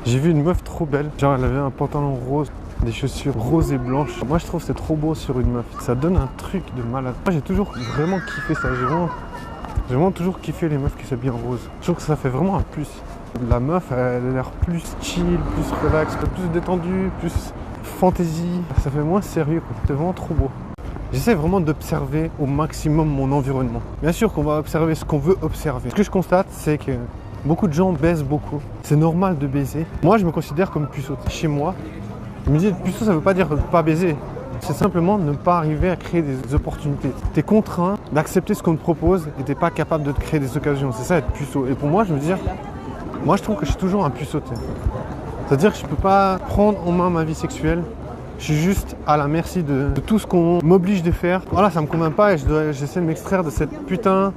J'ai vu une meuf trop belle. Genre, elle avait un pantalon rose, des chaussures roses et blanches. Moi, je trouve que c'est trop beau sur une meuf. Ça donne un truc de malade. Moi, j'ai toujours vraiment kiffé ça. J'ai vraiment toujours kiffé les meufs qui s'habillent en rose. Je trouve que ça fait vraiment un plus. La meuf, elle a l'air plus chill, plus relax, plus détendue, plus fantaisie. Ça fait moins sérieux, quoi. C'est vraiment trop beau. J'essaie vraiment d'observer au maximum mon environnement. Bien sûr qu'on va observer ce qu'on veut observer. Ce que je constate, c'est que beaucoup de gens baisent beaucoup. C'est normal de baiser. Moi, je me considère comme puceau. Chez moi, je me dis, puceau, ça ne veut pas dire pas baiser. C'est simplement ne pas arriver à créer des opportunités. Tu es contraint d'accepter ce qu'on te propose et tu n'es pas capable de te créer des occasions. C'est ça être puceau. Et pour moi, je me dis, moi, je trouve que je suis toujours un puceau. C'est-à-dire que je ne peux pas prendre en main ma vie sexuelle. Je suis juste à la merci de tout ce qu'on m'oblige de faire. Voilà, ça me convainc pas et j'essaie de m'extraire de cette putain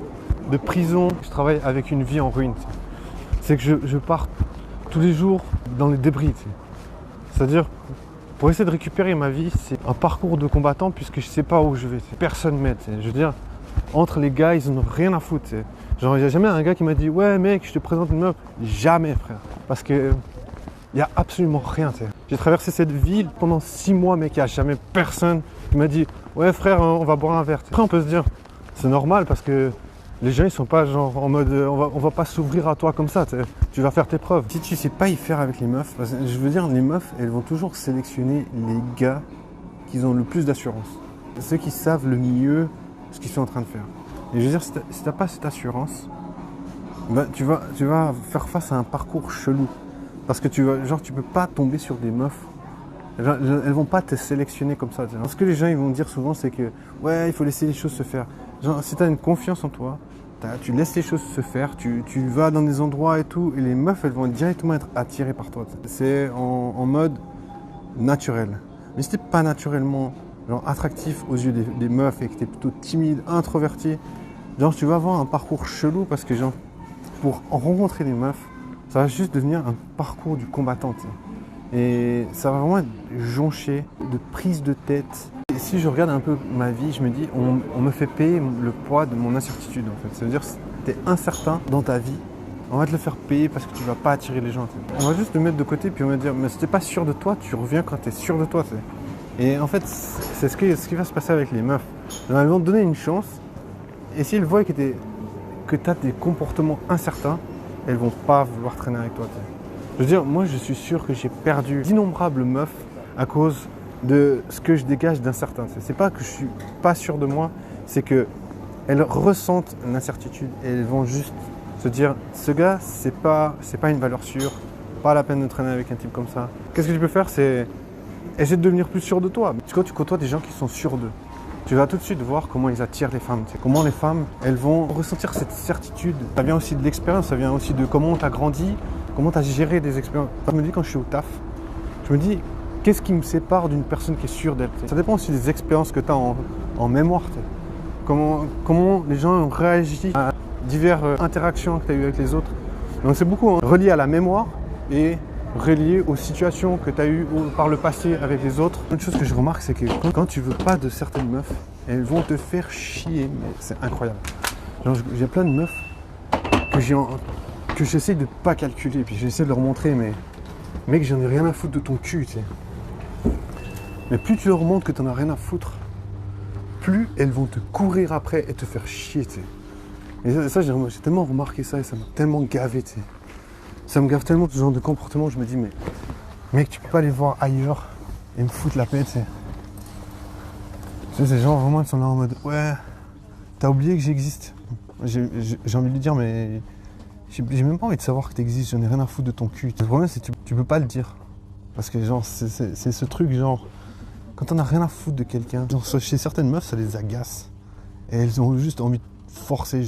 de prison. Je travaille avec une vie en ruine. C'est que je pars tous les jours dans les débris. C'est-à-dire, pour essayer de récupérer ma vie, c'est un parcours de combattant puisque je sais pas où je vais. Personne m'aide. Je veux dire, entre les gars, ils en ont rien à foutre. Genre, il n'y a jamais un gars qui m'a dit « Ouais mec, je te présente une meuf ». Jamais, frère. Parce que il n'y a absolument rien. J'ai traversé cette ville pendant 6 mois, mec, il n'y a jamais personne qui m'a dit « Ouais frère, on va boire un verre ». Après, on peut se dire, c'est normal parce que les gens, ils sont pas genre en mode on va pas s'ouvrir à toi comme ça, tu vas faire tes preuves. Si tu sais pas y faire avec les meufs, parce que je veux dire, les meufs, elles vont toujours sélectionner les gars qui ont le plus d'assurance. Ceux qui savent le mieux ce qu'ils sont en train de faire. Et je veux dire, si t'as pas cette assurance, bah, tu vas faire face à un parcours chelou. Parce que tu peux pas tomber sur des meufs. Elles vont pas te sélectionner comme ça. Ce que les gens ils vont dire souvent, c'est que ouais, il faut laisser les choses se faire. Genre, si tu as une confiance en toi, tu laisses les choses se faire, tu vas dans des endroits et tout, et les meufs, elles vont directement être attirées par toi. C'est en mode naturel. Mais si t'es pas naturellement genre, attractif aux yeux des meufs et que tu es plutôt timide, introverti, genre tu vas avoir un parcours chelou parce que genre, pour rencontrer des meufs, ça va juste devenir un parcours du combattant. Et ça va vraiment être jonché de prise de tête. Et si je regarde un peu ma vie, je me dis, on me fait payer le poids de mon incertitude en fait. Ça veut dire que si tu es incertain dans ta vie, on va te le faire payer parce que tu vas pas attirer les gens. On va juste te mettre de côté puis on va te dire, mais si t'es pas sûr de toi, tu reviens quand tu es sûr de toi. Et en fait, c'est ce qui va se passer avec les meufs. Elles vont te donner une chance et s'ils voient que tu as des comportements incertains, elles vont pas vouloir traîner avec toi. Je veux dire, moi je suis sûr que j'ai perdu d'innombrables meufs à cause de ce que je dégage d'incertain. C'est pas que je suis pas sûr de moi, c'est que elles ressentent l'incertitude et elles vont juste se dire ce gars, c'est pas une valeur sûre, pas la peine de traîner avec un type comme ça. Qu'est-ce que tu peux faire, c'est essayer de devenir plus sûr de toi. Quand tu côtoies des gens qui sont sûrs d'eux, tu vas tout de suite voir comment ils attirent les femmes. Comment les femmes, elles vont ressentir cette certitude. Ça vient aussi de l'expérience, ça vient aussi de comment tu as grandi, comment tu as géré des expériences. Je me dis quand je suis au taf, je me dis qu'est-ce qui me sépare d'une personne qui est sûre d'elle. Ça dépend aussi des expériences que tu as en mémoire. Comment les gens ont réagi à diverses interactions que tu as eues avec les autres. Donc c'est beaucoup relié à la mémoire et relié aux situations que tu as eues par le passé avec les autres. Une chose que je remarque, c'est que quand tu veux pas de certaines meufs, elles vont te faire chier, mais c'est incroyable. J'ai plein de meufs que j'essaie de pas calculer, puis j'essaie de leur montrer, mais mec, j'en ai rien à foutre de ton cul, tu sais. Mais plus tu leur montres que t'en as rien à foutre, plus elles vont te courir après et te faire chier, tu sais. Et ça, j'ai tellement remarqué ça et ça m'a tellement gavé, tu sais. Ça me gave tellement ce genre de comportement, je me dis, mais mec, tu peux pas aller voir ailleurs et me foutre la paix, tu sais. Tu sais, ces gens, vraiment, ils sont là en mode, ouais, t'as oublié que j'existe. J'ai envie de lui dire, mais j'ai même pas envie de savoir que t'existes, j'en ai rien à foutre de ton cul. Le problème, c'est que tu peux pas le dire. Parce que, genre, c'est ce truc, genre, quand on a rien à foutre de quelqu'un, genre, chez certaines meufs, ça les agace. Et elles ont juste envie de forcer.